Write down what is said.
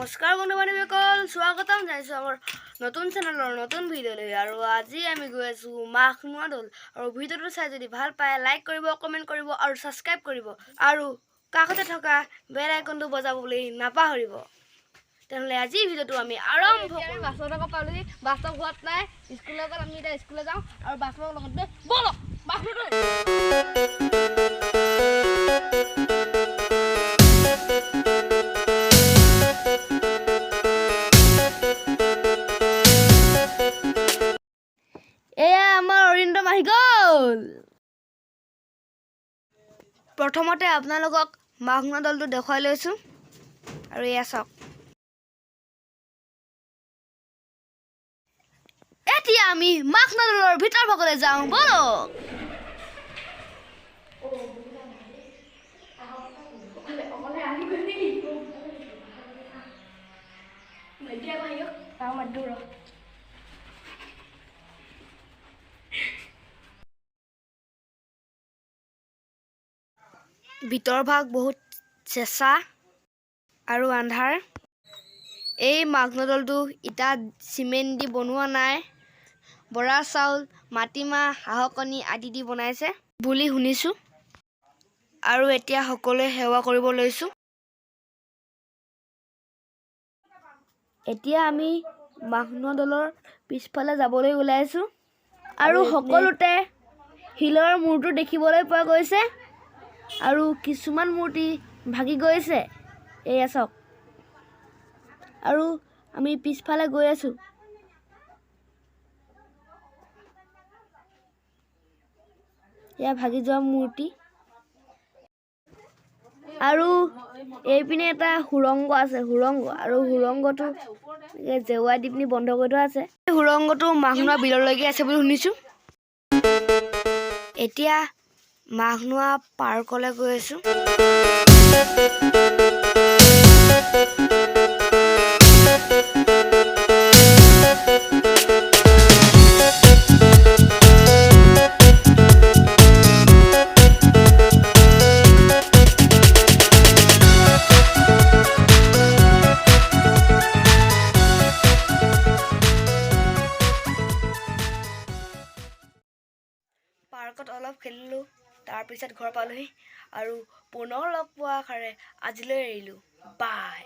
নমস্কাৰ বন্ধু বান্ধৱীসকল, স্বাগতম জনাইছোঁ আমাৰ নতুন চেনেলৰ নতুন ভিডিঅ'লৈ। আৰু আজি আমি গৈ আছোঁ মাঘনুৱা দৌল। আৰু ভিডিঅ'টো চাই যদি ভাল পায় লাইক কৰিব, কমেণ্ট কৰিব আৰু ছাবস্ক্ৰাইব কৰিব আৰু কাষতে থকা বেল আইকনটো বজাবলৈ নাপাহৰিব। তেনেহ'লে আজি ভিডিঅ'টো আমি আৰম্ভ কৰোঁ। বাছত আকৌ পালোহি, বাছটো ঘৰত নাই, স্কুলৰ পৰা আমি এতিয়া স্কুললৈ যাওঁ আৰু বাছৰ লগত ব'লক বাছটো। এয়া আমাৰ অৰিন্দম আহি গ'ল। প্ৰথমতে আপোনালোকক মাঘনুৱা দৌলটো দেখুৱাই লৈছোঁ আৰু এয়া চাওক। এতিয়া আমি মাঘনুৱা দৌলৰ ভিতৰ ভাগলৈ যাওঁ, ব'লক। ভিতৰ ভাগ বহুত চেঁচা আৰু আন্ধাৰ। এই মাঘনুৱা দৌলটো ইটা চিমেণ্ট দি বনোৱা নাই, বৰা চাউল, মাটিমাহ, হাঁহৰ কণী আদি দি বনাইছে বুলি শুনিছোঁ। আৰু এতিয়া সকলোৱে সেৱা কৰিব লৈছোঁ। এতিয়া আমি মাঘনুৱা দৌলৰ পিছফালে যাবলৈ ওলাইছোঁ আৰু সকলোতে শিলৰ মূৰটো দেখিবলৈ পোৱা গৈছে আৰু কিছুমান মূৰ্তি ভাগি গৈছে, এয়া চাওক। আৰু আমি পিছফালে গৈ আছোঁ। এয়া ভাগি যোৱা মূৰ্তি। আৰু এইপিনে এটা সুৰংগ আছে, আৰু সুৰংগটো জেওৰা দি পিনি বন্ধ কৰি থোৱা আছে। এই সুৰংগটো মাঘনুৱা বিললৈকে আছে বুলি শুনিছোঁ। এতিয়া মাঘনুৱা পাৰ্কলৈ গৈ আছোঁ। পাৰ্কত অলপ খেলিলোঁ, তাৰপিছত ঘৰ পালোহি আৰু পুনৰ লগ পোৱা আশাৰে আজিলৈ এৰিলোঁ। বাই।